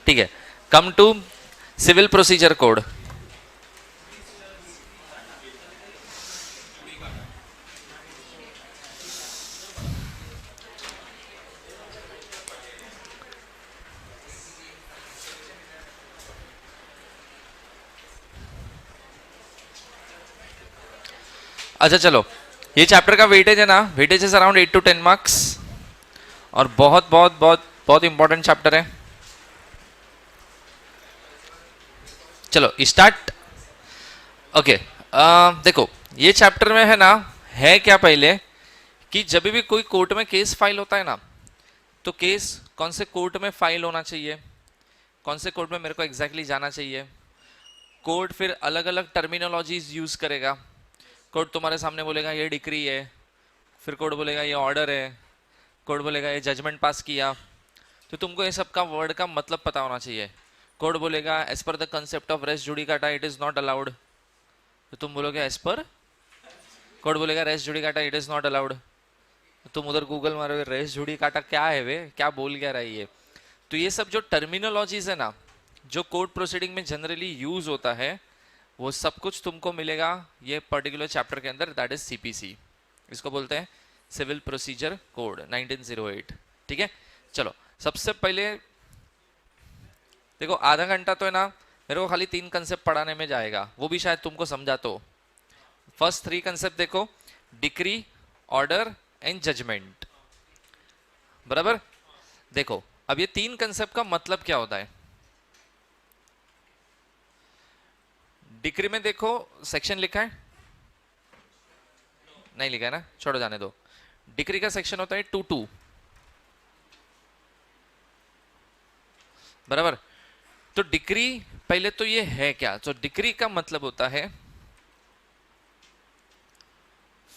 ठीक है, come to civil procedure code. अच्छा चलो, ये चैप्टर का वेटेज है ना, weightage is around 8 to 10 marks, और बहुत बहुत बहुत बहुत इंपॉर्टेंट चैप्टर है। चलो स्टार्ट। ओके, देखो ये चैप्टर में है ना, है क्या पहले कि जब भी कोई कोर्ट में केस फाइल होता है ना, तो केस कौन से कोर्ट में फाइल होना चाहिए, कौन से कोर्ट में मेरे को एग्जैक्टली जाना चाहिए। कोर्ट फिर अलग अलग टर्मिनोलॉजीज यूज करेगा। कोर्ट तुम्हारे सामने बोलेगा ये डिक्री है, फिर कोर्ट बोलेगा ये ऑर्डर है, कोर्ट बोलेगा ये जजमेंट पास किया। तो तुमको ये सब का वर्ड का मतलब पता होना चाहिए। कोर्ट बोलेगा as per the concept of res judicata it is not allowed, तो तुम बोलोगे एज पर। कोर्ट बोलेगा res judicata it is not allowed, तुम उधर गूगल मारोगे रेस जुडिकाटा क्या है वे, क्या बोल क्या रही है। तो ये सब जो टर्मिनोलॉजीज है ना, जो कोर्ट प्रोसीडिंग में जनरली यूज होता है, वो सब कुछ तुमको मिलेगा ये पर्टिकुलर चैप्टर के अंदर, दैट इज सीपीसी। इसको बोलते हैं सिविल प्रोसीजर कोड 1908। ठीक है, चलो सबसे पहले देखो, आधा घंटा तो है ना मेरे को खाली 3 कंसेप्ट पढ़ाने में जाएगा, वो भी शायद तुमको समझा। तो फर्स्ट 3 कंसेप्ट देखो, डिक्री, ऑर्डर एंड जजमेंट, बराबर। देखो अब ये 3 कंसेप्ट का मतलब क्या होता है। डिक्री में देखो सेक्शन लिखा है, नहीं लिखा है ना, छोड़ो जाने दो। डिक्री का सेक्शन होता है 2(2), बराबर। तो डिक्री पहले तो ये है क्या, तो डिक्री का मतलब होता है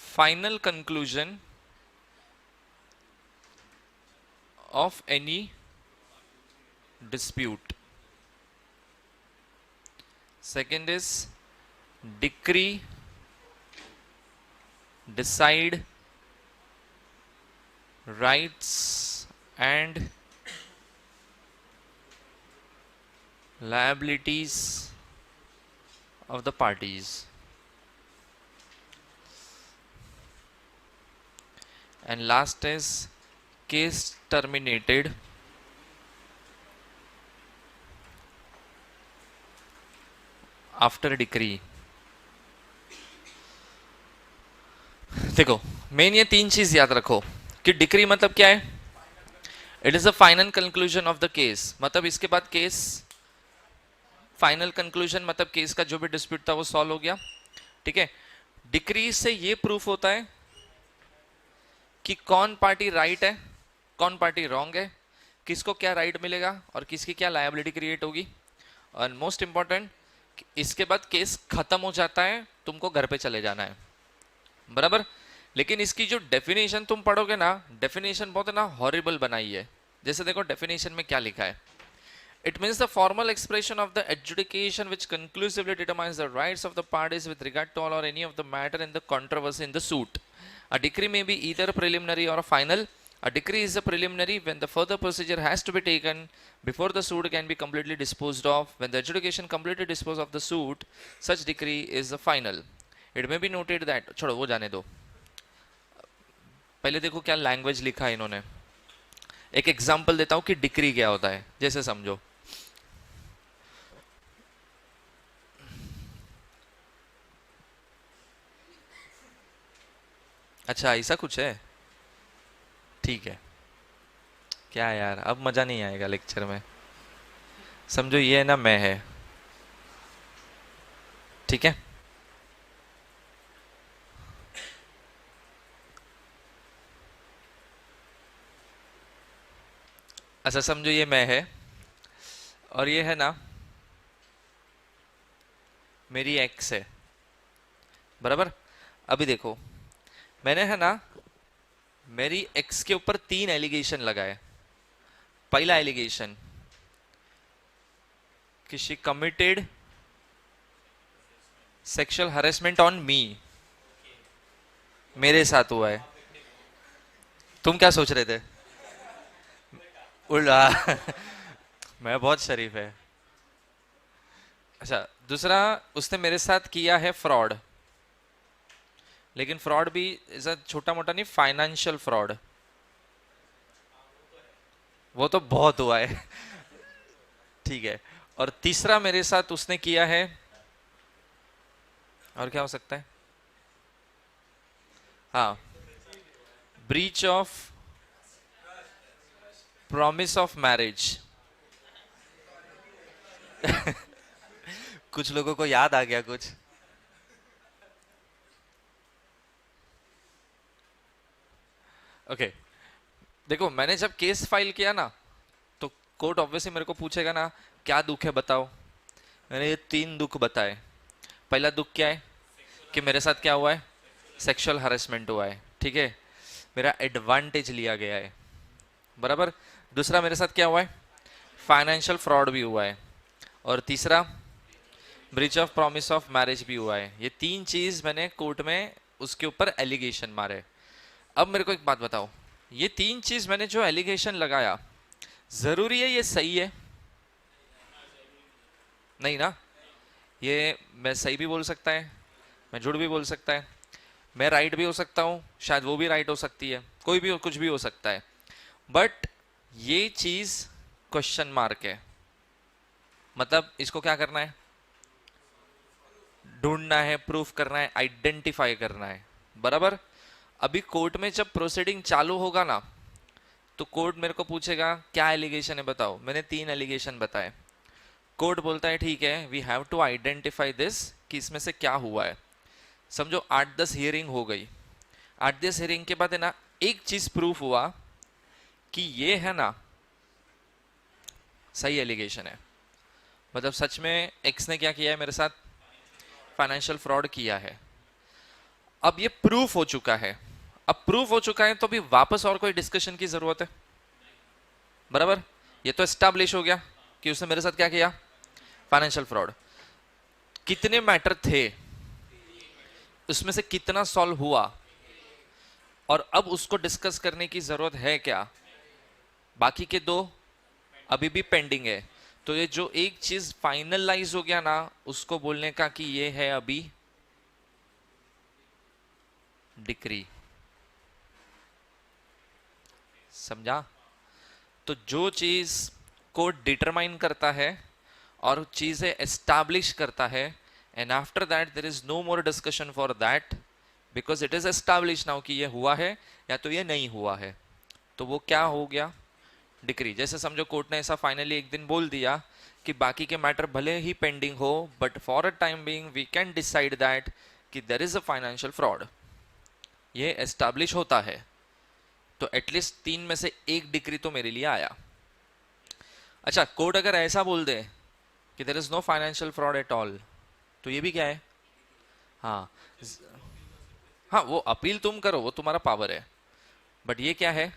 final conclusion of any dispute. Second is decree decide rights and liabilities of the parties. And last is case terminated after decree. देखो मेन ये 3 चीज याद रखो कि डिक्री मतलब क्या है, it is a final conclusion of the case, मतलब इसके बाद केस फाइनल कंक्लूजन, मतलब केस का जो भी डिस्प्यूट था वो सॉल्व हो गया। ठीक है, डिक्री से ये प्रूफ होता है कि कौन पार्टी राइट है, कौन पार्टी रॉन्ग है, किसको क्या राइट मिलेगा और किसकी क्या लायबिलिटी क्रिएट होगी। और मोस्ट इंपॉर्टेंट, इसके बाद केस खत्म हो जाता है, तुमको घर पे चले जाना है, बराबर। लेकिन इसकी जो डेफिनेशन तुम पढ़ोगे ना, डेफिनेशन बहुत ना हॉरिबल बनाई है। जैसे देखो डेफिनेशन में क्या लिखा है, it means the formal expression of the adjudication which conclusively determines the rights of the parties with regard to all or any of the matter in the controversy in the suit. A decree may be either preliminary or final. A decree is a preliminary when the further procedure has to be taken before the suit can be completely disposed of. When the adjudication completely disposes of the suit, such decree is a final. It may be noted that, छोड़ो वो जाने दो, पहले देखो क्या language लिखा है इन्होंने। एक एग्जांपल देता हूं कि डिक्री क्या होता है, जैसे समझो। अच्छा ऐसा कुछ है, ठीक है। क्या यार, अब मजा नहीं आएगा लेक्चर में। समझो ये है ना, मैं है, ठीक है। अच्छा समझो ये मैं है, और ये है ना मेरी एक्स है, बराबर। अभी देखो मैंने है ना मेरी एक्स के ऊपर 3 एलिगेशन लगाए। पहला एलिगेशन कि she committed sexual harassment on me, मेरे साथ हुआ है। तुम क्या सोच रहे थे, उल्टा मैं बहुत शरीफ है। अच्छा, दूसरा, उसने मेरे साथ किया है फ्रॉड, लेकिन फ्रॉड भी ऐसा छोटा मोटा नहीं, फाइनेंशियल फ्रॉड, वो तो बहुत हुआ है। ठीक है। और तीसरा मेरे साथ उसने किया है, और क्या हो सकता है, हाँ, breach of promise of marriage. कुछ लोगों को याद आ गया कुछ। ओके, देखो मैंने जब केस फाइल किया ना, तो कोर्ट ऑब्वियसली मेरे को पूछेगा ना, क्या दुख है बताओ। मैंने ये 3 दुख बताए। पहला दुख क्या है, कि मेरे साथ क्या हुआ है, सेक्सुअल हरेसमेंट हुआ है, ठीक है, मेरा एडवांटेज लिया गया है, बराबर। दूसरा मेरे साथ क्या हुआ है, फाइनेंशियल फ्रॉड भी हुआ है। और तीसरा, breach of promise of marriage भी हुआ है। ये 3 चीज मैंने कोर्ट में उसके ऊपर एलिगेशन मारे। अब मेरे को एक बात बताओ, ये 3 चीज मैंने जो एलिगेशन लगाया, जरूरी है ये सही है? नहीं ना। ये मैं सही भी बोल सकता है, मैं झूठ भी बोल सकता है, मैं राइट भी हो सकता हूँ, शायद वो भी राइट हो सकती है, कोई भी कुछ भी हो सकता है। बट ये चीज क्वेश्चन मार्क है। मतलब इसको क्या करना है, ढूंढना है, प्रूफ करना है, आइडेंटिफाई करना है, बराबर। अभी कोर्ट में जब प्रोसीडिंग चालू होगा ना, तो कोर्ट मेरे को पूछेगा क्या एलिगेशन है बताओ। मैंने 3 एलिगेशन बताए। कोर्ट बोलता है ठीक है, we have to identify this, कि इसमें से क्या हुआ है। समझो 8-10 हियरिंग हो गई। 8-10 हियरिंग के बाद है ना, एक चीज प्रूफ हुआ कि ये है ना सही एलिगेशन है। मतलब सच में एक्स ने क्या किया है मेरे साथ, फाइनेंशियल फ्रॉड किया है। अब ये प्रूफ हो चुका है। अब प्रूफ हो चुका है तो भी वापस और कोई डिस्कशन की जरूरत है, बराबर। ये तो एस्टैब्लिश हो गया कि उसने मेरे साथ क्या किया, फाइनेंशियल फ्रॉड। कितने मैटर थे, उसमें से कितना सॉल्व हुआ, और अब उसको डिस्कस करने की जरूरत है क्या। बाकी के 2 अभी भी पेंडिंग है। तो ये जो एक चीज फाइनलाइज हो गया ना, उसको बोलने का कि ये है अभी डिक्री। समझा। तो जो चीज कोर्ट डिटरमाइन करता है और चीजें एस्टैब्लिश करता है, and after that there is no more discussion for that, because it is establish now कि ये हुआ है या तो ये नहीं हुआ है, तो वो क्या हो गया, डिक्री। जैसे समझो कोर्ट ने ऐसा फाइनली एक दिन बोल दिया कि बाकी के मैटर भले ही पेंडिंग हो, but for a time being we can decide that कि there is a financial fraud, ये एस्टैब्लिश होता है। तो एटलीस्ट 3 में से एक डिक्री तो मेरे लिए आया। अच्छा, कोर्ट अगर ऐसा बोल दे कि there is no financial fraud at all, तो ये भी क्या है, हाँ, हाँ, वो अपील तुम करो, वो तुम्हारा पावर है, बट ये क्या है,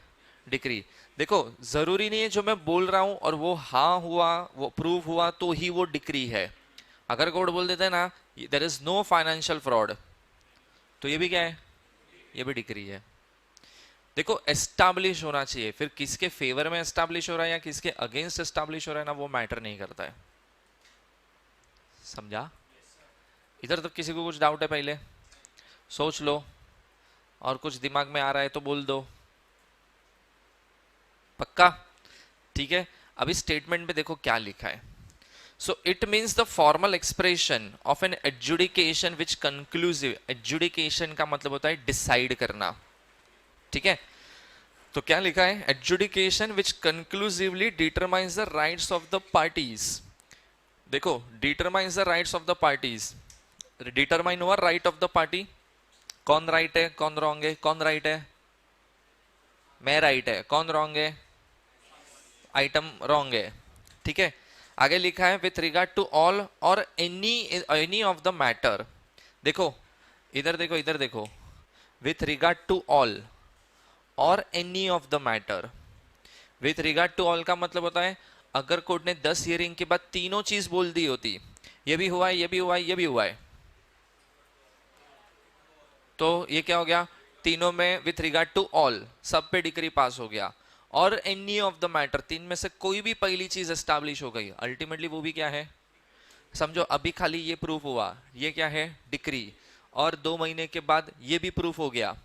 डिक्री। देखो जरूरी नहीं है जो मैं बोल रहा हूं और वो हाँ हुआ, वो प्रूव हुआ तो ही वो डिक्री है। अगर कोर्ट बोल देते ना there is no financial fraud, तो ये भी क्या है, ये भी डिक्री है। देखो एस्टैब्लिश होना चाहिए, फिर किसके फेवर में एस्टैब्लिश हो रहा है या किसके अगेंस्ट एस्टैब्लिश हो रहा है ना, वो मैटर नहीं करता है। समझा। इधर तक किसी को कुछ डाउट है, पहले सोच लो, और कुछ दिमाग में आ रहा है तो बोल दो। पक्का। ठीक है। अभी स्टेटमेंट में देखो क्या लिखा है। So it means the formal expression of an adjudication which conclusive, adjudication का मतलब होता है डिसाइड करना, ठीक है। तो क्या लिखा है, adjudication which conclusively determines the rights of the parties. देखो determines the rights of the parties, determine हुआ राइट ऑफ द पार्टी। कौन राइट है कौन रॉन्ग है, कौन राइट है, मैं राइट है, कौन रॉन्ग है, आइटम रॉन्ग है, ठीक है। आगे लिखा है with regard to all or any of the matter. देखो इधर देखो, इधर देखो, with regard to all or any of the matter. With regard to all का मतलब होता है अगर कोर्ट ने 10 हियरिंग के बाद तीनों चीज बोल दी होती, ये भी हुआ है, ये भी हुआ है, ये भी हुआ है, तो ये क्या हो गया, तीनों में विथ रिगार्ड टू ऑल, सब पे डिक्री पास हो गया। और एनी ऑफ द मैटर, तीन में से कोई भी पहली चीज एस्टैब्लिश हो गई, अल्टीमेटली वो भी क्या है, समझो अभी खाली ये प्रूफ हुआ, ये क्या है, डिक्री, और 2 महीने के बाद ये भी प्रूफ हो गया,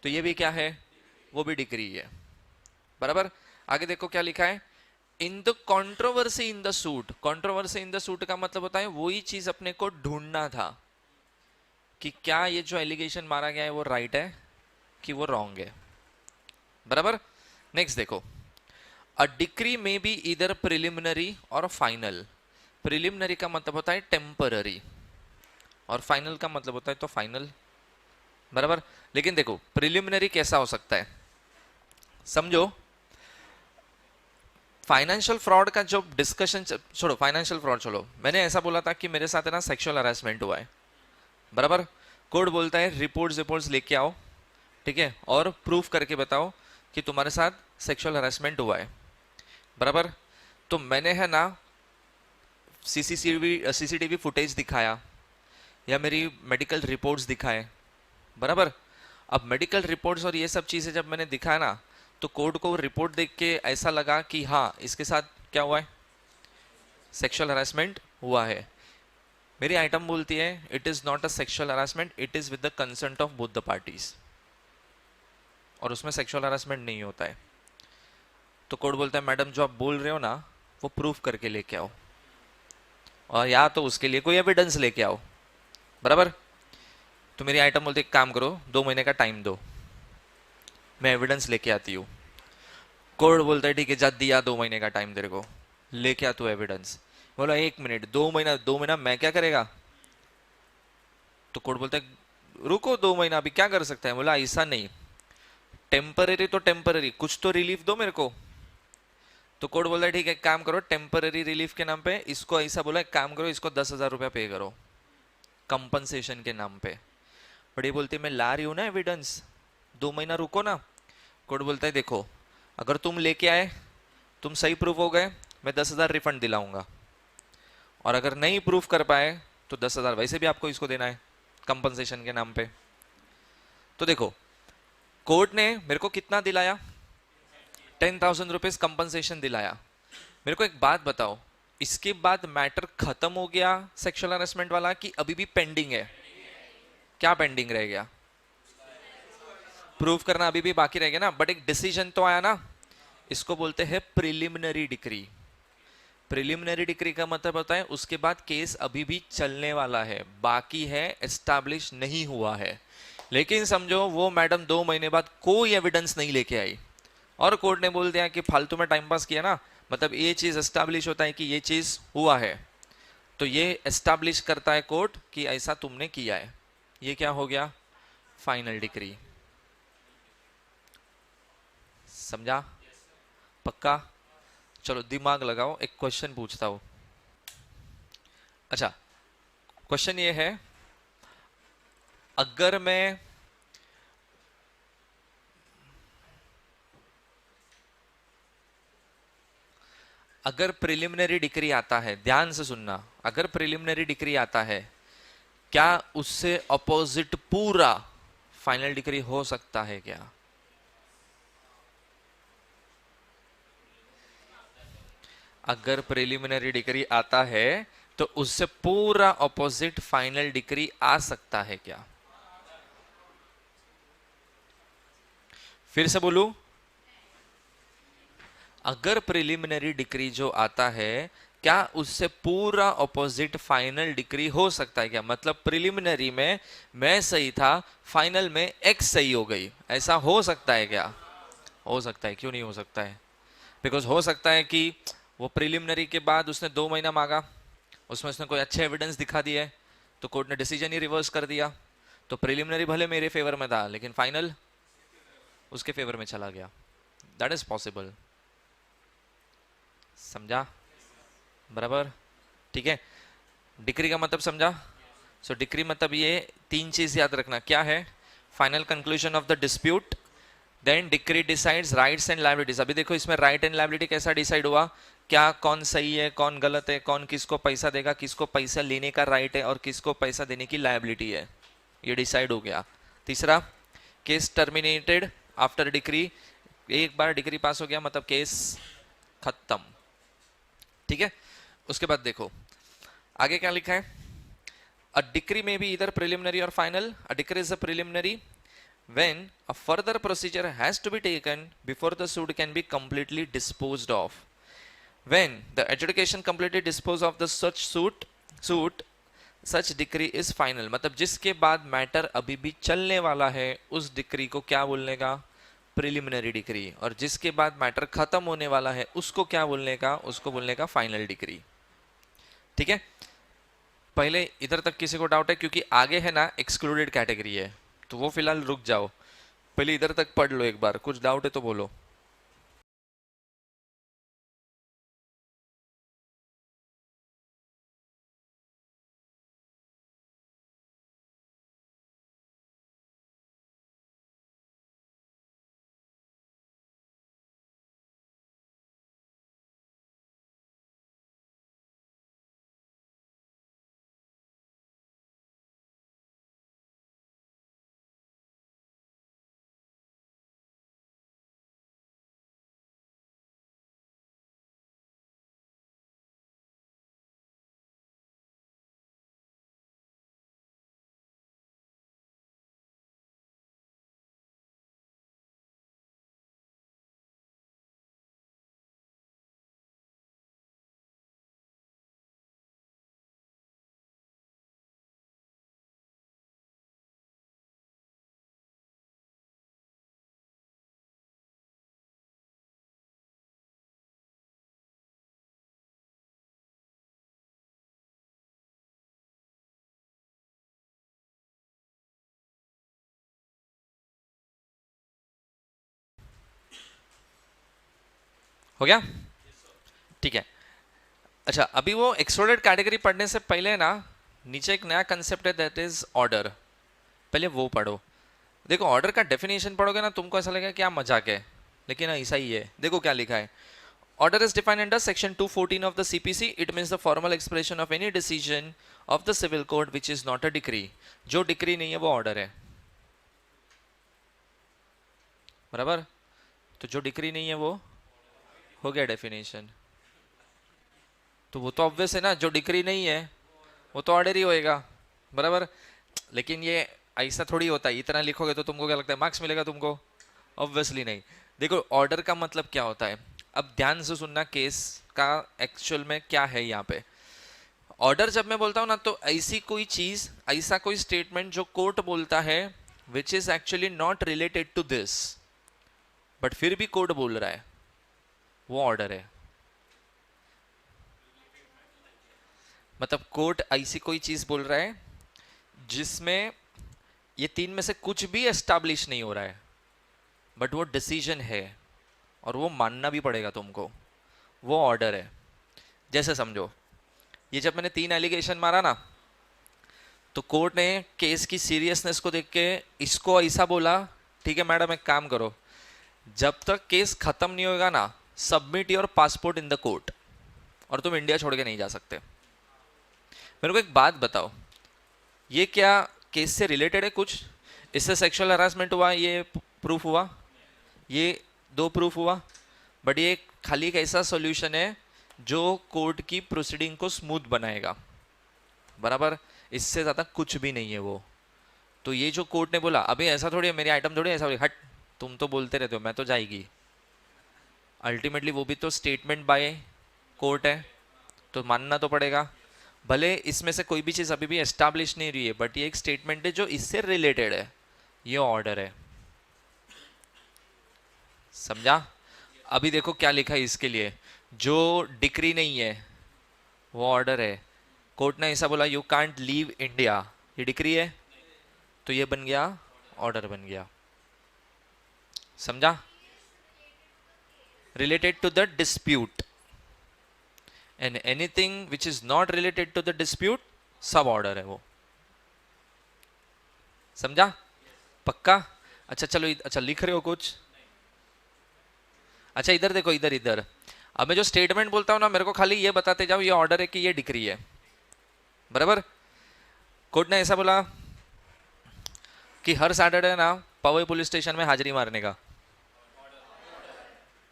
तो ये भी क्या है, वो भी डिक्री है, बराबर। आगे देखो क्या लिखा है, in the controversy in the suit. Controversy in the suit का मतलब होता है वही चीज अपने को ढूंढना था कि क्या ये जो एलिगेशन मारा गया है वो राइट है कि वो रॉन्ग है, बराबर। नेक्स्ट देखो, अ डिक्री में बी इधर प्रिलिमिनरी और फाइनल। प्रिलिमिनरी का मतलब होता है टेम्पररी और फाइनल का मतलब होता है तो फाइनल, बराबर। लेकिन देखो प्रिलिमिनरी कैसा हो सकता है, समझो फाइनेंशियल फ्रॉड का जो डिस्कशन, छोड़ो फाइनेंशियल फ्रॉड छोड़ो, मैंने ऐसा बोला था कि मेरे साथ है ना सेक्सुअल हरासमेंट हुआ है, बराबर। कोर्ट बोलता है रिपोर्ट्स लेके आओ, ठीक है, और प्रूफ करके बताओ कि तुम्हारे साथ सेक्सुअल हरासमेंट हुआ है, बराबर। तो मैंने है ना सीसीटीवी फुटेज दिखाया या मेरी मेडिकल रिपोर्ट्स दिखाए, बराबर। अब मेडिकल रिपोर्ट्स और ये सब चीज़ें जब मैंने दिखाया ना, तो कोर्ट को रिपोर्ट देख के ऐसा लगा कि हाँ इसके साथ क्या हुआ है, सेक्सुअल हरासमेंट हुआ है। मेरी आइटम बोलती है it is not a sexual harassment, it is with the consent of both the parties, और उसमें सेक्सुअल हरासमेंट नहीं होता है। तो कोर्ट बोलता है मैडम जो आप बोल रहे हो ना वो प्रूफ करके लेके आओ, और या तो उसके लिए कोई एविडेंस लेके आओ, बराबर। तो मेरी आइटम बोलती है काम करो 2 महीने का टाइम दो, मैं एविडेंस लेके आती हूँ। कोर्ट बोलता है ठीक है जा दिया 2 महीने का टाइम तेरे को, लेके आ तू एविडेंस। बोला 1 मिनट, 2 महीना मैं क्या करेगा। तो कोर्ट बोलता है रुको 2 महीना अभी क्या कर सकता है। बोला ऐसा नहीं, टेम्पररी तो टेम्पररी, कुछ तो रिलीफ दो मेरे को। तो कोर्ट बोलता है ठीक है काम करो, टेम्पररी रिलीफ के नाम पे इसको ऐसा बोला, एक काम करो इसको 10,000 रुपया पे करो कंपनसेशन के नाम पे। बट ये बोलती है मैं ला रही हूँ ना एविडेंस, 2 महीना रुको ना। कोर्ट बोलता है देखो अगर तुम लेके आए, तुम सही प्रूफ हो गए, मैं 10,000 रिफंड दिलाऊंगा, और अगर नहीं प्रूफ कर पाए तो 10,000 वैसे भी आपको इसको देना है कंपनसेशन के नाम पे। तो देखो कोर्ट ने मेरे को कितना दिलाया, 10,000 रुपीज कंपनसेशन दिलाया। मेरे को एक बात बताओ, इसके बाद मैटर खत्म हो गया सेक्सुअल हरासमेंट वाला कि अभी भी पेंडिंग है। क्या पेंडिंग रह गया, प्रूफ करना अभी भी बाकी रह गया ना, बट एक डिसीजन तो आया ना। इसको बोलते हैं प्रिलिमिनरी डिक्री। प्रिलिमिनरी डिक्री का मतलब होता है उसके बाद केस अभी भी चलने वाला है, बाकी है, एस्टैब्लिश नहीं हुआ है। लेकिन समझो वो मैडम 2 महीने बाद कोई एविडेंस नहीं लेके आई और कोर्ट ने बोल दिया कि फालतू में टाइम पास किया ना, मतलब ये चीज एस्टैब्लिश होता है कि ये चीज हुआ है, तो ये एस्टैब्लिश करता है कोर्ट कि ऐसा तुमने किया है। ये क्या हो गया, फाइनल डिक्री। समझा, पक्का। चलो दिमाग लगाओ, एक क्वेश्चन पूछता हूं। अच्छा क्वेश्चन ये है, अगर मैं अगर प्रिलिमिनरी डिक्री आता है, ध्यान से सुनना, अगर प्रिलिमिनरी डिक्री आता है, क्या उससे अपोजिट पूरा फाइनल डिक्री हो सकता है क्या। अगर प्रिलिमिनरी डिक्री आता है तो उससे पूरा अपोजिट फाइनल डिक्री आ सकता है क्या। फिर से बोलूं, अगर प्रिलिमिनरी डिक्री जो आता है क्या उससे पूरा ऑपोजिट फाइनल डिक्री हो सकता है क्या। मतलब प्रिलिमिनरी में मैं सही था, फाइनल में एक्स सही हो गई, ऐसा हो सकता है क्या। हो सकता है, क्यों नहीं हो सकता है। बिकॉज हो सकता है कि वो प्रिलिमिनरी के बाद उसने 2 महीना मांगा, उसमें उसने कोई अच्छे एविडेंस दिखा दिए, तो कोर्ट ने डिसीजन ही रिवर्स कर दिया। तो प्रिलिमिनरी भले मेरे फेवर में था लेकिन फाइनल उसके फेवर में चला गया। That is possible. समझा, बराबर, ठीक है। डिक्री का मतलब समझा। सो डिक्री मतलब ये 3 चीज याद रखना, क्या है, final conclusion of the dispute, then decree decides rights and liabilities. अभी देखो इसमें राइट एंड लायबिलिटी कैसा डिसाइड हुआ, क्या कौन सही है कौन गलत है, कौन किसको पैसा देगा, किसको पैसा लेने का राइट है और किसको पैसा देने की लायबिलिटी है, ये डिसाइड हो गया। तीसरा, केस टर्मिनेटेड आफ्टर डिक्री, एक बार डिग्री पास हो गया मतलब केस खत्म। ठीक है, उसके बाद देखो आगे क्या लिखा है। A decree may be either preliminary or final. A decree is a preliminary when a further procedure has to be taken before the suit can be completely disposed of. When the adjudication completely dispose of the such such decree is final. मतलब जिसके बाद matter अभी भी चलने वाला है उस decree को क्या बोलने का, प्रिलिमिनरी डिक्री, और जिसके बाद मैटर खत्म होने वाला है उसको क्या बोलने का, उसको बोलने का फाइनल डिक्री। ठीक है, पहले इधर तक किसी को डाउट है? क्योंकि आगे है ना एक्सक्लूडेड कैटेगरी है, तो वो फिलहाल रुक जाओ, पहले इधर तक पढ़ लो एक बार, कुछ डाउट है तो बोलो। हो गया? ठीक है। अच्छा, अभी वो एक्सक्लूडेड कैटेगरी पढ़ने से पहले ना नीचे एक नया कंसेप्ट है, दैट इज ऑर्डर। पहले वो पढ़ो। देखो ऑर्डर का डेफिनेशन पढ़ोगे ना तुमको ऐसा लगेगा क्या मजाक है, लेकिन ऐसा ही है। देखो क्या लिखा है, order is defined under section 214 of the CPC. It means the formal expression of any decision of the civil code which is not a decree. जो डिक्री नहीं है वो ऑर्डर है, बराबर? तो जो डिक्री नहीं है वो हो गया डेफिनेशन। तो वो तो ऑब्वियस है ना, जो डिक्री नहीं है वो तो ऑर्डर ही होएगा, बराबर? लेकिन ये ऐसा थोड़ी होता है, इतना लिखोगे तो तुमको क्या लगता है मार्क्स मिलेगा तुमको? ऑब्वियसली नहीं। देखो ऑर्डर का मतलब क्या होता है, अब ध्यान से सुनना केस का एक्चुअल में क्या है यहाँ पे। ऑर्डर जब मैं बोलता हूँ ना, तो ऐसी कोई चीज, ऐसा कोई स्टेटमेंट जो कोर्ट बोलता है which is actually not related to this, but फिर भी कोर्ट बोल रहा है, वो ऑर्डर है। मतलब कोर्ट ऐसी कोई चीज बोल रहा है जिसमें ये तीन में से कुछ भी एस्टैब्लिश नहीं हो रहा है, बट वो डिसीजन है और वो मानना भी पड़ेगा तुमको, वो ऑर्डर है। जैसे समझो, ये जब मैंने 3 एलिगेशन मारा ना, तो कोर्ट ने केस की सीरियसनेस को देख के इसको ऐसा बोला, ठीक है मैडम एक काम करो, जब तक केस खत्म नहीं होगा ना, submit your passport in the court, और तुम इंडिया छोड़ के नहीं जा सकते। मेरे को एक बात बताओ, ये क्या केस से रिलेटेड है कुछ? इससे सेक्सुअल हरासमेंट हुआ ये प्रूफ हुआ, ये 2 प्रूफ हुआ, बट ये खाली एक ऐसा सॉल्यूशन है जो कोर्ट की प्रोसीडिंग को स्मूथ बनाएगा, बराबर? इससे ज़्यादा कुछ भी नहीं है वो। तो ये जो कोर्ट ने बोला, अभी ऐसा थोड़ी है मेरी आइटम थोड़ी ऐसा, हट तुम तो बोलते रहते हो मैं तो जाएगी, अल्टीमेटली वो भी तो स्टेटमेंट बाय कोर्ट है, तो मानना तो पड़ेगा। भले इसमें से कोई भी चीज़ अभी भी एस्टैब्लिश नहीं रही है, बट ये एक स्टेटमेंट है जो इससे रिलेटेड है, ये ऑर्डर है। समझा? अभी देखो क्या लिखा है इसके लिए, जो डिक्री नहीं है वो ऑर्डर है। कोर्ट ने ऐसा बोला यू कांट लीव इंडिया, ये डिक्री है, तो ये बन गया ऑर्डर बन गया। समझा? Related to the dispute, and anything which is not related to the dispute सब ऑर्डर है वो। समझा? पक्का? अच्छा चलो अच्छा लिख रहे हो कुछ? अच्छा इधर देखो, इधर इधर, अब मैं जो स्टेटमेंट बोलता हूँ ना, मेरे को खाली ये बताते जाओ ये ऑर्डर है कि ये डिक्री है, बराबर? कोर्ट ने ऐसा बोला कि हर सैटरडे ना पवई पुलिस स्टेशन में हाजिरी मारने का,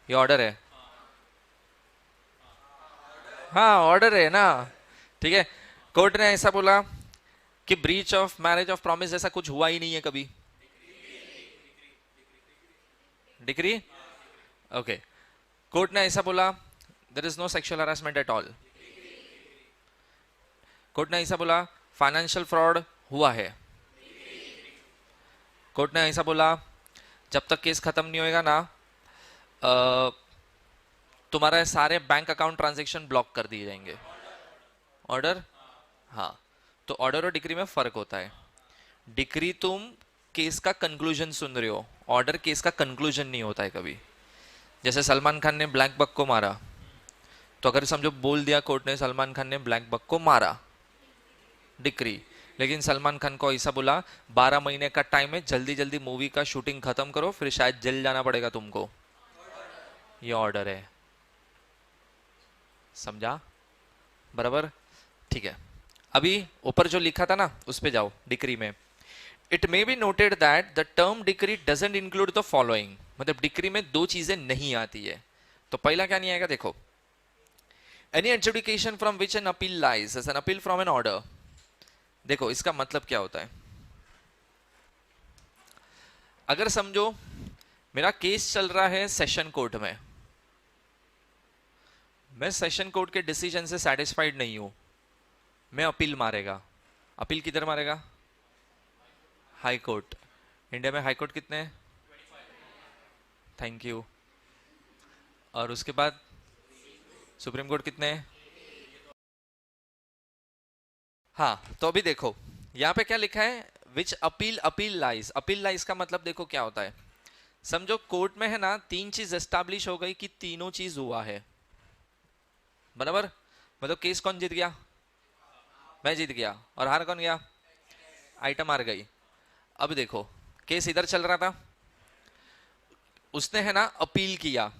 ये ऑर्डर है? हाँ ऑर्डर है ना। ठीक है, कोर्ट ने ऐसा बोला कि breach of marriage of promise ऐसा कुछ हुआ ही नहीं है कभी। डिक्री। ओके, कोर्ट ने ऐसा बोला there is no sexual harassment at all. Court ने ऐसा बोला फाइनेंशियल फ्रॉड हुआ है। कोर्ट ने ऐसा बोला जब तक केस खत्म नहीं होएगा ना तुम्हारे सारे बैंक अकाउंट ट्रांजैक्शन ब्लॉक कर दिए जाएंगे। ऑर्डर। हाँ, तो ऑर्डर और डिक्री में फर्क होता है। डिक्री तुम केस का कंक्लूजन सुन रहे हो, ऑर्डर केस का कंक्लूजन नहीं होता है कभी। जैसे सलमान खान ने ब्लैक बक को मारा, तो अगर समझो बोल दिया कोर्ट ने सलमान खान ने ब्लैक बक को मारा, डिक्री। लेकिन सलमान खान को ऐसा बोला 12 महीने का टाइम है, जल्दी जल्दी मूवी का शूटिंग खत्म करो, फिर शायद जेल जाना पड़ेगा तुमको। ये ऑर्डर है, समझा? बराबर। ठीक है, अभी ऊपर जो लिखा था ना उस पे जाओ, डिक्री में। It may be noted that the term decree doesn't include the following, मतलब डिक्री में दो चीजें नहीं आती है। तो पहला क्या नहीं आएगा, देखो, any adjudication from which an appeal lies as an appeal from an order. देखो इसका मतलब क्या होता है, अगर समझो मेरा केस चल रहा है सेशन कोर्ट में, मैं सेशन कोर्ट के डिसीजन से सेटिस्फाइड नहीं हूं, मैं अपील मारेगा। अपील किधर मारेगा? High court. इंडिया में हाई कोर्ट कितने हैं? Thank you. और उसके बाद सुप्रीम कोर्ट कितने हैं? हाँ, तो अभी देखो यहाँ पे क्या लिखा है, which appeal appeal lies. Appeal lies का मतलब देखो क्या होता है, समझो कोर्ट में है ना तीन चीज एस्टैब्लिश हो गई कि तीनों चीज हुआ है, बराबर। मतलब केस कौन जीत गया? मैं जीत गया। और हार कौन गया? आइटम हार गई। अब देखो केस इधर चल रहा था, उसने है ना अपील किया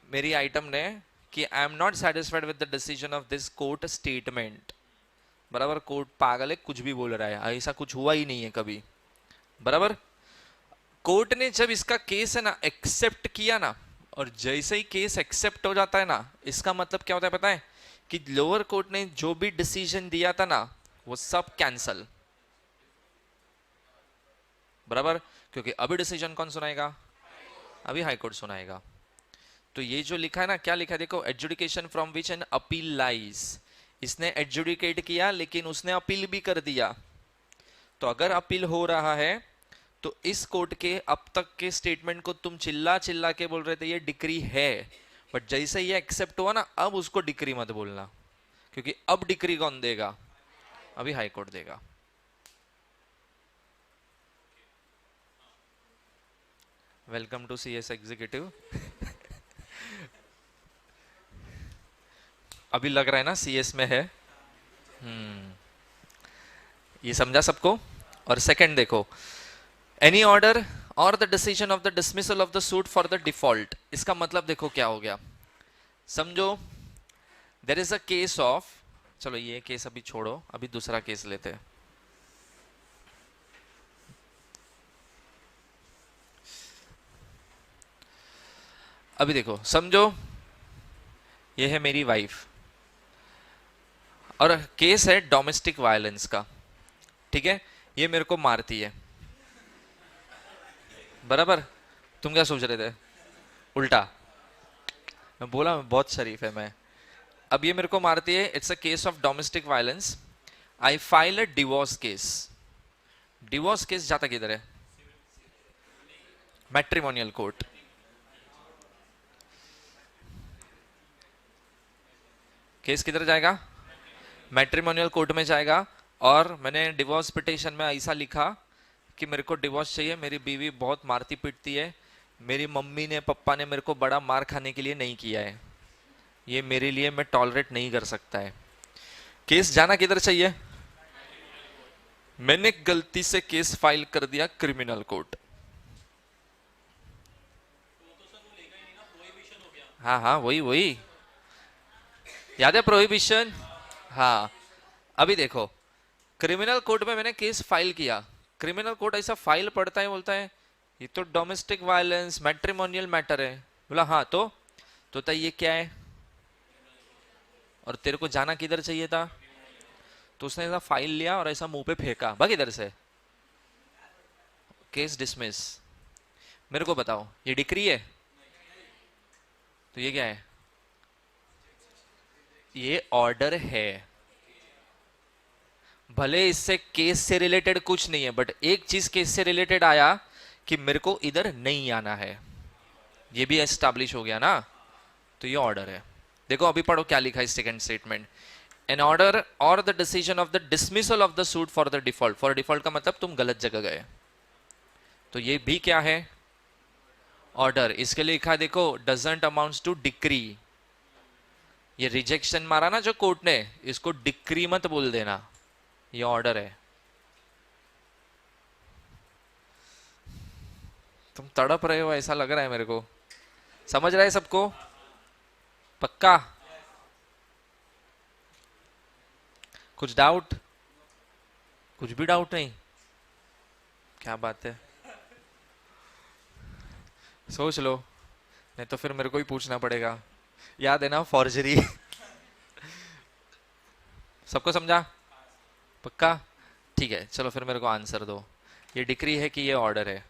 मेरी आइटम ने कि I am not satisfied with the decision of this court statement. बराबर, कोर्ट पागल है, कुछ भी बोल रहा है, ऐसा कुछ हुआ ही नहीं है कभी। बराबर, कोर्ट ने जब इसका केस है ना एक्सेप्ट किया ना, और जैसे ही केस एक्सेप्ट हो जाता है ना, इसका मतलब क्या होता है पता है, कि लोअर कोर्ट ने जो भी डिसीजन दिया था ना वो सब कैंसल। बराबर, क्योंकि अभी डिसीजन कौन सुनाएगा? अभी हाई कोर्ट सुनाएगा। तो ये जो लिखा है ना, क्या लिखा है देखो, adjudication from which an appeal lies. इसने एडजुडिकेट किया लेकिन उसने अपील भी कर दिया। तो अगर अपील हो रहा है तो इस कोर्ट के अब तक के स्टेटमेंट को तुम चिल्ला चिल्ला के बोल रहे थे ये डिक्री है, बट जैसे ये एक्सेप्ट हुआ ना अब उसको डिक्री मत बोलना, क्योंकि अब डिक्री कौन देगा? अभी हाई कोर्ट देगा। Welcome to CS executive. अभी लग रहा है ना सीएस में है। ये समझा सबको? और सेकंड देखो, एनी ऑर्डर और the decision of the dismissal of the suit for the default. इसका मतलब देखो क्या हो गया, समझो there is a case of, चलो ये केस अभी छोड़ो, अभी दूसरा केस लेते हैं। अभी देखो समझो ये है मेरी वाइफ और केस है डोमेस्टिक वायलेंस का, ठीक है, ये मेरे को मारती है। बराबर, तुम क्या सोच रहे थे? उल्टा। मैं बोला मैं बहुत शरीफ है मैं। अब ये मेरे को मारती है, it's a case of domestic violence. I file a divorce case. Divorce case जाता किधर है? Matrimonial court. केस किधर जाएगा? मैट्रिमोनियल कोर्ट में जाएगा। और मैंने डिवोर्स पिटिशन में ऐसा लिखा कि मेरे को डिवोर्स चाहिए, मेरी बीवी बहुत मारती पीटती है, मेरी मम्मी ने पापा ने मेरे को बड़ा मार खाने के लिए नहीं किया है, ये मेरे लिए मैं टॉलरेट नहीं कर सकता है। केस जाना किधर चाहिए? मैंने गलती से केस फाइल कर दिया क्रिमिनल कोर्ट। हाँ हाँ वही वही, याद है प्रोहिबिशन? हाँ। अभी देखो क्रिमिनल कोर्ट में मैंने केस फाइल किया, क्रिमिनल कोर्ट ऐसा फाइल पढ़ता है, बोलता है ये तो डोमेस्टिक वायलेंस मैट्रिमोनियल मैटर है, बोला हाँ, तो तय ये क्या है, और तेरे को जाना किधर चाहिए था? तो उसने ऐसा फाइल लिया और ऐसा मुंह पे फेंका, भाग इधर से, केस डिसमिस। मेरे को बताओ, ये डिक्री है? तो ये क्या है? ये ऑर्डर है। भले इससे केस से रिलेटेड कुछ नहीं है, बट एक चीज केस से रिलेटेड आया कि मेरे को इधर नहीं आना है, ये भी एस्टैब्लिश हो गया ना, तो ये ऑर्डर है। देखो अभी पढ़ो क्या लिखा है सेकंड स्टेटमेंट। एन ऑर्डर और the decision of the dismissal of the suit for the default. For default का मतलब तुम गलत जगह गए, तो ये भी क्या है? ऑर्डर। इसके लिए लिखा है देखो, डजंट अमाउंट्स टू डिक्री। ये रिजेक्शन मारा ना जो कोर्ट ने, इसको डिक्री मत बोल देना, ये ऑर्डर है। तुम तड़प रहे हो ऐसा लग रहा है मेरे को, समझ रहा है सबको? पक्का? कुछ डाउट? कुछ भी डाउट नहीं? क्या बात है, सोच लो, नहीं तो फिर मेरे को ही पूछना पड़ेगा। याद है ना फॉर्जरी? सबको समझा? पक्का? ठीक है, चलो फिर मेरे को आंसर दो, ये डिक्री है कि ये ऑर्डर है?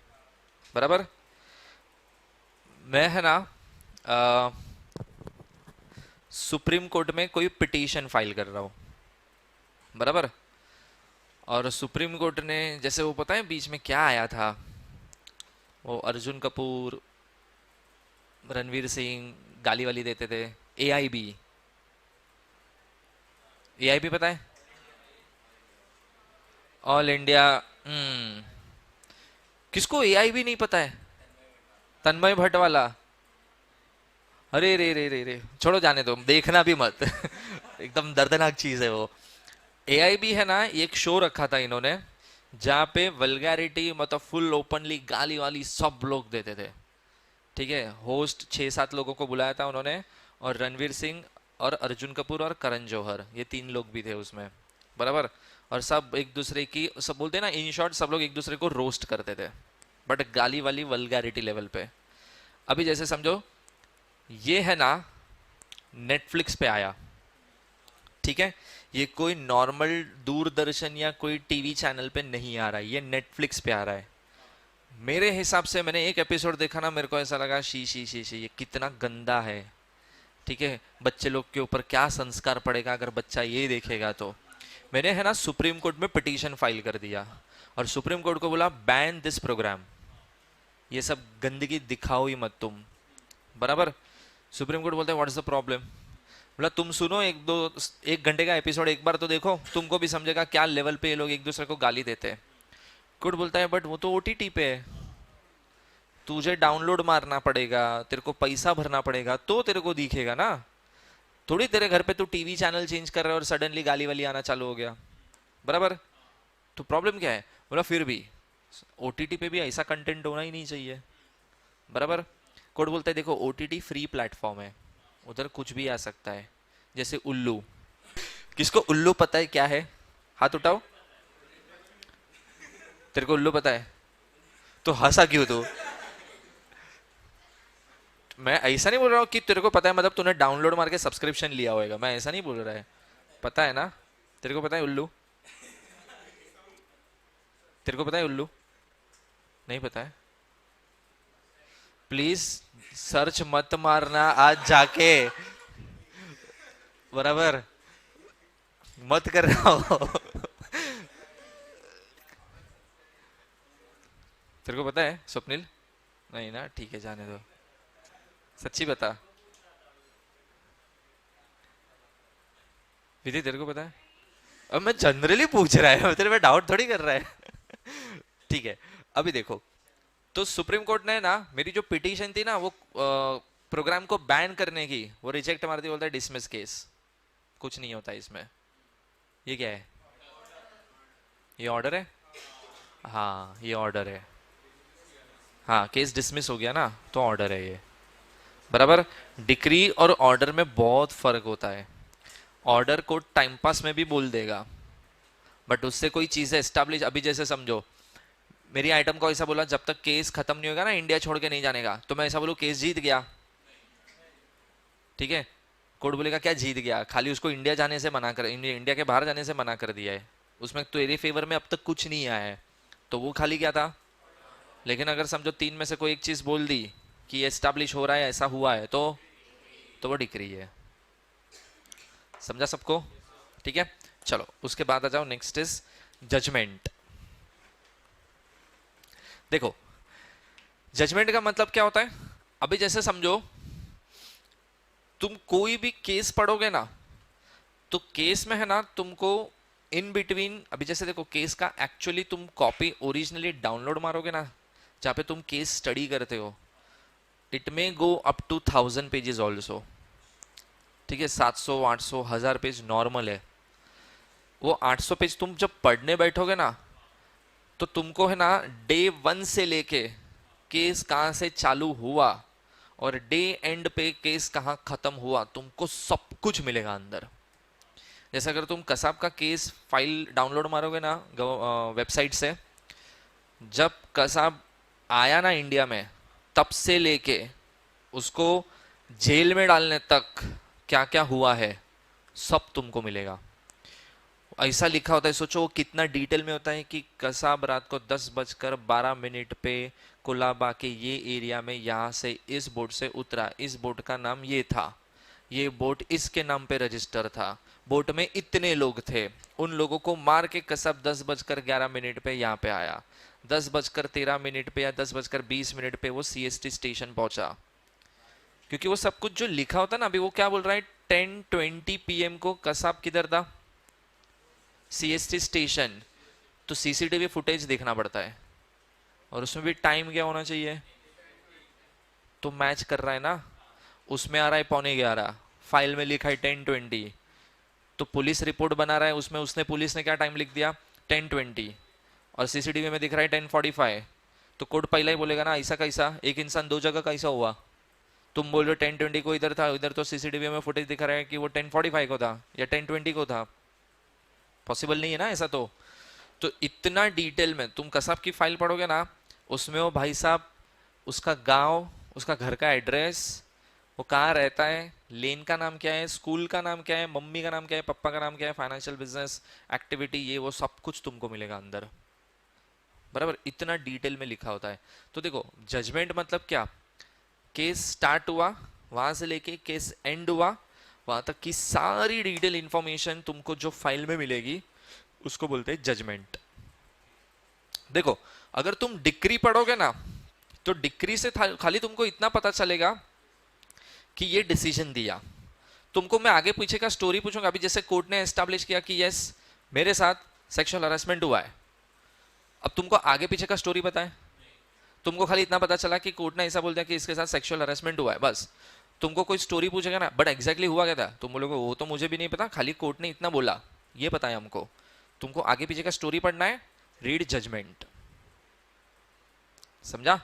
बराबर। मैं है ना सुप्रीम कोर्ट में कोई पिटीशन फाइल कर रहा हूँ, बराबर। और सुप्रीम कोर्ट ने, जैसे वो पता है बीच में क्या आया था, वो अर्जुन कपूर, रणवीर सिंह गाली वाली देते थे, एआईबी। एआईबी पता है? All India. किसको एआईबी नहीं पता है? तन्मय भट्ट वाला। अरे रे रे रे रे, छोड़ो जाने दो, देखना भी मत। एकदम दर्दनाक चीज है वो। एआईबी है ना, एक शो रखा था इन्होंने जहाँ पे वल्गैरिटी मतलब फुल ओपनली गाली वाली सब लोग देते थे। ठीक है, होस्ट 6-7 लोगों को बुलाया था उन्होंने, और रणवीर सिंह और अर्जुन कपूर और करण जौहर, ये 3 लोग भी थे उसमें, बराबर। और सब एक दूसरे की, सब बोलते हैं ना इन शॉर्ट, सब लोग एक दूसरे को रोस्ट करते थे, बट गाली वाली वल्गैरिटी लेवल पे। अभी जैसे समझो, ये है ना नेटफ्लिक्स पे आया, ठीक है, ये कोई नॉर्मल दूरदर्शन या कोई टीवी चैनल पे नहीं आ रहा है, ये नेटफ्लिक्स पे आ रहा है। मेरे हिसाब से मैंने एक एपिसोड देखा ना, मेरे को ऐसा लगा शी शी शी शी, ये कितना गंदा है। ठीक है, बच्चे लोग के ऊपर क्या संस्कार पड़ेगा अगर बच्चा ये देखेगा तो। मैंने है ना सुप्रीम कोर्ट में पिटीशन फाइल कर दिया, और सुप्रीम कोर्ट को बोला बैन दिस प्रोग्राम, ये सब गंदगी दिखाओ ही मत तुम, बराबर। सुप्रीम कोर्ट बोलते हैं व्हाट इज द प्रॉब्लम? बोला तुम सुनो, 1 घंटे का एपिसोड एक बार तो देखो, तुमको भी समझेगा क्या लेवल पे ये लोग एक दूसरे को गाली देते हैं। कोर्ट बोलता है बट वो तो ओटीटी पे है, तुझे डाउनलोड मारना पड़ेगा, तेरे को पैसा भरना पड़ेगा तो तेरे को दिखेगा ना, थोड़ी तेरे घर पे तू टीवी चैनल चेंज कर रहा है और सडनली गाली वाली आना चालू हो गया, बराबर। तो प्रॉब्लम क्या है? बोला फिर भी ओटीटी पे भी ऐसा कंटेंट होना ही नहीं चाहिए, बराबर। कोर्ट बोलता है देखो ओटीटी फ्री प्लेटफॉर्म है, उधर कुछ भी आ सकता है, जैसे उल्लू। किसको उल्लू पता है क्या है? हाथ उठाओ। तेरे को उल्लू पता है? तो हंसा क्यों तू? मैं ऐसा नहीं बोल रहा हूँ कि तेरे को पता है मतलब तूने डाउनलोड मार के सब्सक्रिप्शन लिया होगा, मैं ऐसा नहीं बोल रहा है। पता है ना? तेरे को पता है उल्लू? तेरे को पता है उल्लू? नहीं पता है? प्लीज सर्च मत मारना आज जाके, बराबर, मत कर रहा हो। तेरे को पता है स्वप्निल? नहीं ना, ठीक है जाने दो, सच्ची बता। विधि तेरे को पता है? अब मैं जनरली पूछ रहा है, तेरे पे डाउट थोड़ी कर रहा है। ठीक है, अभी देखो, तो सुप्रीम कोर्ट ने ना मेरी जो पिटीशन थी ना वो प्रोग्राम को बैन करने की, वो रिजेक्ट मार दी, बोलता है डिसमिस केस, कुछ नहीं होता इसमें। ये क्या है? ये ऑर्डर है। हाँ ये ऑर्डर है, हाँ केस डिसमिस हो गया ना, तो ऑर्डर है ये, बराबर। डिक्री और ऑर्डर में बहुत फर्क होता है। ऑर्डर को टाइम पास में भी बोल देगा, बट उससे कोई चीज़ है एस्टैब्लिश। अभी जैसे समझो, मेरी आइटम को ऐसा बोला जब तक केस खत्म नहीं होगा ना, इंडिया छोड़ के नहीं जाने का, तो मैं ऐसा बोलूँ केस जीत गया, ठीक है, कोर्ट बोलेगा क्या जीत गया, खाली उसको इंडिया जाने से मना कर, इंडिया के बाहर जाने से मना कर दिया है, उसमें तेरे फेवर में अब तक कुछ नहीं आया है, तो वो खाली क्या था। लेकिन अगर समझो तीन में से कोई एक चीज बोल दी कि ये एस्टैब्लिश हो रहा है, ऐसा हुआ है, तो वो डिक्री है। समझा सबको? ठीक है, चलो उसके बाद आ जाओ, नेक्स्ट इज जजमेंट। देखो जजमेंट का मतलब क्या होता है, अभी जैसे समझो तुम कोई भी केस पढ़ोगे ना, तो केस में है ना तुमको इन बिटवीन, अभी जैसे देखो केस का एक्चुअली तुम कॉपी ओरिजिनली डाउनलोड मारोगे ना, जहाँ पे तुम केस स्टडी करते हो, it may go up to 1000 pages also. ठीक है, 700 800 1000 पेज नॉर्मल है। वो 800 पेज तुम जब पढ़ने बैठोगे ना, तो तुमको है ना डे 1 से लेके केस कहाँ से चालू हुआ और डे एंड पे केस कहाँ खत्म हुआ, तुमको सब कुछ मिलेगा अंदर। जैसे अगर तुम कसाब का केस फाइल डाउनलोड मारोगे ना वेबसाइट से, जब कसाब आया ना इंडिया में, तब से लेके उसको जेल में डालने तक क्या क्या हुआ है, सब तुमको मिलेगा। ऐसा लिखा होता है, सोचो वो कितना डिटेल में होता है कि कसाब रात को 10:12 पे कोलाबा के ये एरिया में यहाँ से इस बोट से उतरा, इस बोट का नाम ये था, ये बोट इसके नाम पे रजिस्टर था, बोट में इतने लोग थे, उन लोगों को मार के कसाब 10:11 पे यहाँ पे आया, 10:13 पे या 10:20 पे वो CST स्टेशन पहुंचा। क्योंकि वो सब कुछ जो लिखा होता है ना, अभी वो क्या बोल रहा है, 10:20 PM को कसाब किधर था, CST स्टेशन, तो CCTV फुटेज देखना पड़ता है, और उसमें भी टाइम क्या होना चाहिए, तो मैच कर रहा है ना, उसमें आ रहा है 11:15, फाइल में लिखा है 10:20, तो पुलिस रिपोर्ट बना रहा है, उसमें उसने पुलिस ने क्या टाइम लिख दिया 10:20, और CCTV में दिख रहा है 10:45, तो कोर्ट पहला ही बोलेगा ना ऐसा कैसा, एक इंसान दो जगह कैसा हुआ। तुम बोल रहे हो 10:20 को इधर था, इधर तो CCTV में फुटेज दिखा रहा है कि वो 10:45 को था या 10:20 को था, पॉसिबल नहीं है ना ऐसा। तो इतना डिटेल में तुम कसाब की फाइल पढ़ोगे ना, उसमें वो भाई साहब उसका गांव, उसका घर का एड्रेस, वो कहाँ रहता है, लेन का नाम क्या है, स्कूल का नाम क्या है, मम्मी का नाम क्या है, पापा का नाम क्या है, फाइनेंशियल बिजनेस एक्टिविटी, ये वो सब कुछ तुमको मिलेगा अंदर। बराबर, इतना डिटेल में लिखा होता है। तो देखो जजमेंट मतलब क्या, केस स्टार्ट हुआ वहां से लेके केस एंड हुआ, वहां तक की सारी डिटेल इंफॉर्मेशन तुमको जो फाइल में मिलेगी, उसको बोलते हैं जजमेंट। देखो अगर तुम डिक्री पढ़ोगे ना, तो डिक्री से खाली तुमको इतना पता चलेगा कि ये डिसीजन दिया। तुमको मैं आगे पीछे का स्टोरी पूछूंगा, अभी जैसे कोर्ट ने एस्टैब्लिश किया कि यस मेरे साथ सेक्सुअल हरासमेंट हुआ है, अब तुमको आगे पीछे का स्टोरी बताए, तुमको खाली इतना पता चला कि कोर्ट ने ऐसा बोल दिया कि इसके साथ सेक्सुअल हरासमेंट हुआ है, बस। तुमको कोई स्टोरी पूछेगा ना, बट एग्जैक्टली हुआ क्या था, तुम बोलोगे वो तो मुझे भी नहीं पता, खाली कोर्ट ने इतना बोला, ये पता है हमको। तुमको आगे पीछे का स्टोरी पढ़ना है, रीड जजमेंट। समझा?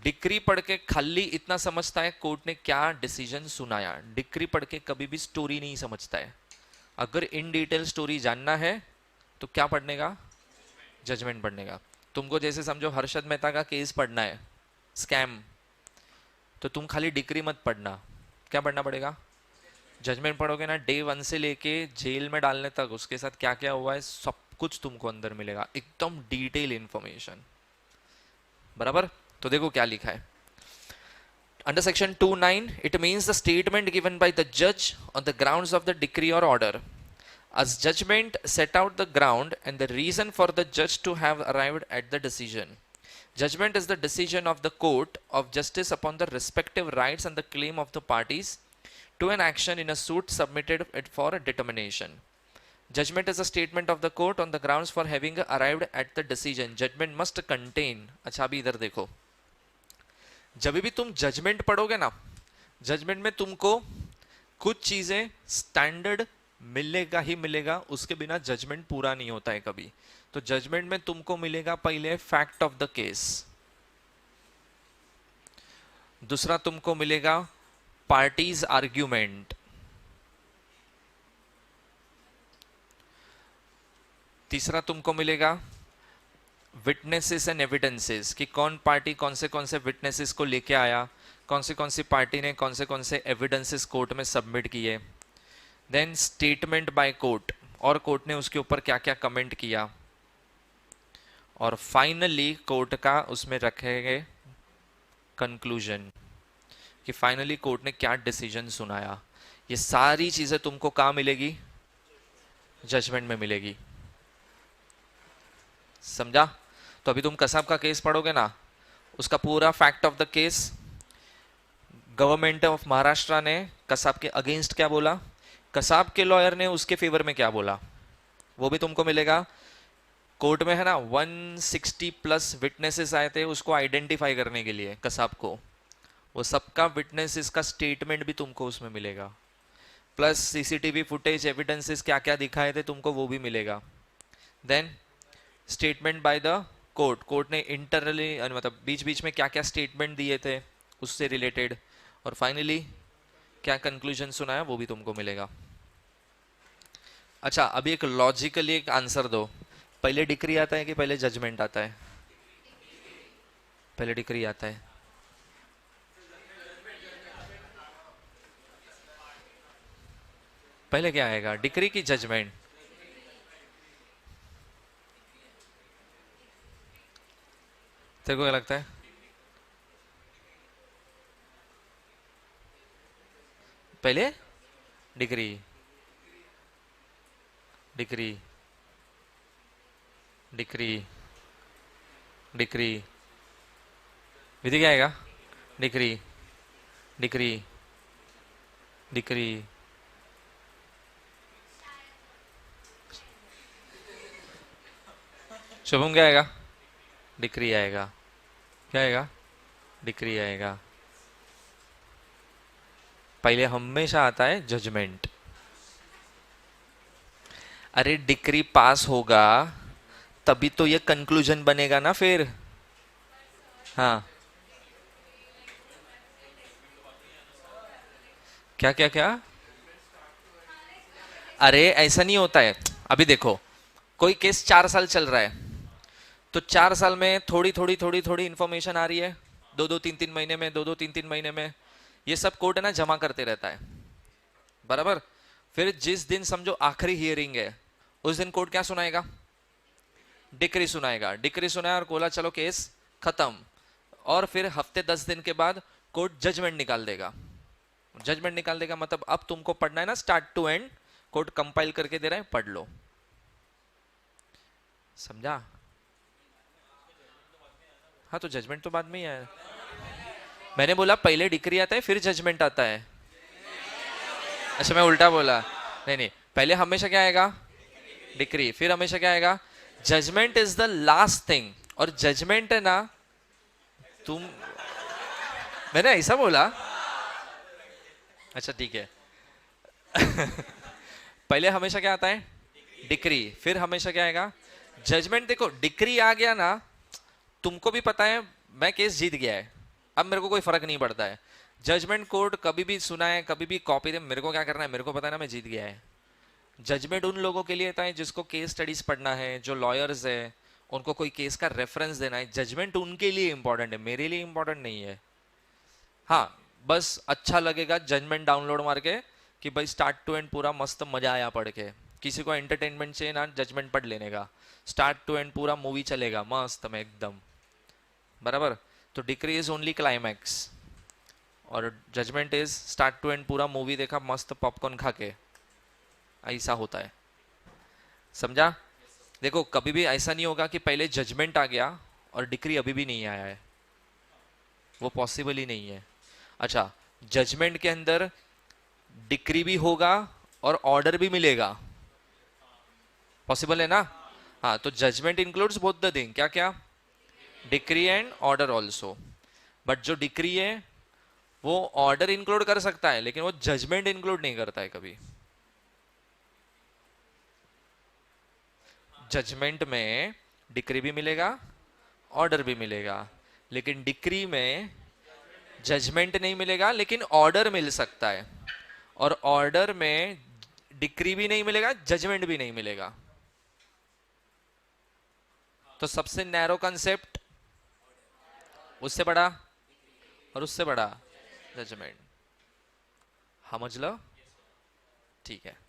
डिक्री पढ़ के खाली इतना समझता है कोर्ट ने क्या डिसीजन सुनाया, डिक्री पढ़ के कभी भी स्टोरी नहीं समझता है। अगर इन डिटेल स्टोरी जानना है तो क्या पढ़ने का, जजमेंट पढ़ने का। तुमको जैसे समझो हर्षद मेहता का केस पढ़ना है, स्कैम, तो तुम खाली डिक्री मत पढ़ना, क्या पढ़ना पड़ेगा, जजमेंट पढ़ोगे ना, डे 1 से लेके जेल में डालने तक उसके साथ क्या क्या हुआ है सब कुछ तुमको अंदर मिलेगा, एकदम डिटेल इंफॉर्मेशन। बराबर, तो देखो क्या लिखा है under section 2(9), it means the statement given by the जज on the grounds of the decree or order, as judgment set out the ground and the reason for the judge to have arrived at the decision. Judgment is the decision of the court of justice upon the respective rights and the claim of the parties to an action in a suit submitted it for a determination. Judgment is a statement of the court on the grounds for having arrived at the decision. Judgment must contain, अच्छा अभी इधर देखो, जब भी तुम judgement पढ़ोगे ना, judgement में तुमको कुछ चीजें स्टैंडर्ड मिलेगा ही मिलेगा, उसके बिना जजमेंट पूरा नहीं होता है कभी। तो जजमेंट में तुमको मिलेगा पहले फैक्ट ऑफ द केस, दूसरा तुमको मिलेगा पार्टीज आर्ग्यूमेंट, तीसरा तुमको मिलेगा विटनेसेस एंड एविडेंसेस, कि कौन पार्टी कौन से विटनेसेस को लेके आया, कौन सी पार्टी ने कौन से एविडेंसेस कोर्ट में सबमिट किए, देन स्टेटमेंट बाय कोर्ट, और कोर्ट ने उसके ऊपर क्या क्या कमेंट किया, और फाइनली कोर्ट का उसमें रखेंगे कंक्लूजन कि फाइनली कोर्ट ने क्या डिसीजन सुनाया। ये सारी चीजें तुमको कहाँ मिलेगी? जजमेंट में मिलेगी। समझा? तो अभी तुम कसाब का केस पढ़ोगे ना, उसका पूरा fact of the case, government of Maharashtra ने कसाब के अगेंस्ट क्या बोला, कसाब के लॉयर ने उसके फेवर में क्या बोला, वो भी तुमको मिलेगा। कोर्ट में है ना 160 प्लस विटनेसेस आए थे उसको आइडेंटिफाई करने के लिए कसाब को, वो सबका विटनेसेस का स्टेटमेंट भी तुमको उसमें मिलेगा, प्लस सीसीटीवी फुटेज एविडेंसेस क्या क्या दिखाए थे तुमको वो भी मिलेगा। Then statement by the court, court ने इंटरनली मतलब बीच बीच में क्या क्या स्टेटमेंट दिए थे उससे रिलेटेड, और फाइनली क्या कंक्लूजन सुनाया वो भी तुमको मिलेगा। अच्छा, अभी एक लॉजिकली एक आंसर दो, पहले डिक्री आता है कि पहले जजमेंट आता है? पहले डिक्री आता है। पहले क्या आएगा, डिक्री की जजमेंट? तेरे को क्या लगता है? पहले डिक्री, डिक्री, डिक्री, डिक्री, विधि क्या आएगा? डिक्री, डिक्री, डिक्री, शुभम क्या आएगा? डिक्री आएगा। क्या आएगा? डिक्री आएगा। पहले हमेशा आता है जजमेंट। अरे डिक्री पास होगा तभी तो ये कंक्लूजन बनेगा ना फिर। हाँ, क्या क्या क्या? अरे ऐसा नहीं होता है। अभी देखो, कोई केस 4 साल चल रहा है, तो 4 साल में थोड़ी थोड़ी थोड़ी थोड़ी इंफॉर्मेशन आ रही है, 2-2 3-3 महीने में, 2-2 3-3 महीने में ये सब कोर्ट है ना जमा करते रहता है, बराबर। फिर जिस दिन समझो आखिरी हियरिंग है उस दिन कोर्ट क्या सुनाएगा? डिक्री सुनाएगा। डिक्री सुनाया और बोला चलो केस खत्म, और फिर हफ्ते 10 दिन के बाद कोर्ट जजमेंट निकाल देगा। जजमेंट निकाल देगा मतलब अब तुमको पढ़ना है ना start to end, court compile करके दे रहा है, पढ़ लो। समझा? हाँ, तो जजमेंट तो बाद में ही आया। मैंने बोला पहले डिक्री आता है फिर जजमेंट आता है। अच्छा, मैं उल्टा बोला। नहीं नहीं, पहले हमेशा क्या आएगा? डिक्री, फिर हमेशा क्या आएगा? Judgment is the last thing. और जजमेंट है ना, तुम, मैंने ऐसा बोला? अच्छा ठीक है। पहले हमेशा क्या आता है? डिक्री, फिर हमेशा क्या आएगा? जजमेंट। देखो डिक्री आ गया ना, तुमको भी पता है मैं केस जीत गया है, अब मेरे को कोई फर्क नहीं पड़ता है। जजमेंट कोर्ट कभी भी सुनाए कभी भी कॉपी दे, मेरे को क्या करना है? मेरे को पता है ना मैं जीत गया है। जजमेंट उन लोगों के लिए था जिसको केस स्टडीज पढ़ना है, जो लॉयर्स है, उनको कोई केस का रेफरेंस देना है। जजमेंट उनके लिए इंपॉर्टेंट है, मेरे लिए इंपॉर्टेंट नहीं है। हाँ, बस अच्छा लगेगा जजमेंट डाउनलोड मार के कि भाई स्टार्ट टू एंड पूरा मस्त मजा आया पढ़ के। किसी को एंटरटेनमेंट चाहिए ना, जजमेंट पढ़ लेने का, स्टार्ट टू एंड पूरा मूवी चलेगा मस्त में एकदम, बराबर। तो डिक्री इज ओनली क्लाइमैक्स और judgment is start to end पूरा मूवी देखा मस्त पॉपकॉर्न खा के, ऐसा होता है। समझा? देखो कभी भी ऐसा नहीं होगा कि पहले जजमेंट आ गया और डिक्री अभी भी नहीं आया है, वो पॉसिबल ही नहीं है। अच्छा, जजमेंट के अंदर डिक्री भी होगा और ऑर्डर भी मिलेगा, पॉसिबल है ना? हाँ, तो judgment includes both the thing, क्या क्या? Decree and order also. But जो डिक्री है वो ऑर्डर इंक्लूड कर सकता है लेकिन वो जजमेंट इंक्लूड नहीं करता है कभी। जजमेंट में डिक्री भी मिलेगा, ऑर्डर भी मिलेगा, लेकिन डिक्री में जजमेंट नहीं मिलेगा लेकिन ऑर्डर मिल सकता है, और ऑर्डर में डिक्री भी नहीं मिलेगा, जजमेंट भी नहीं मिलेगा। तो सबसे नैरो कंसेप्ट, उससे बड़ा और उससे बड़ा, जजमेंट. समजलं? ठीक आहे.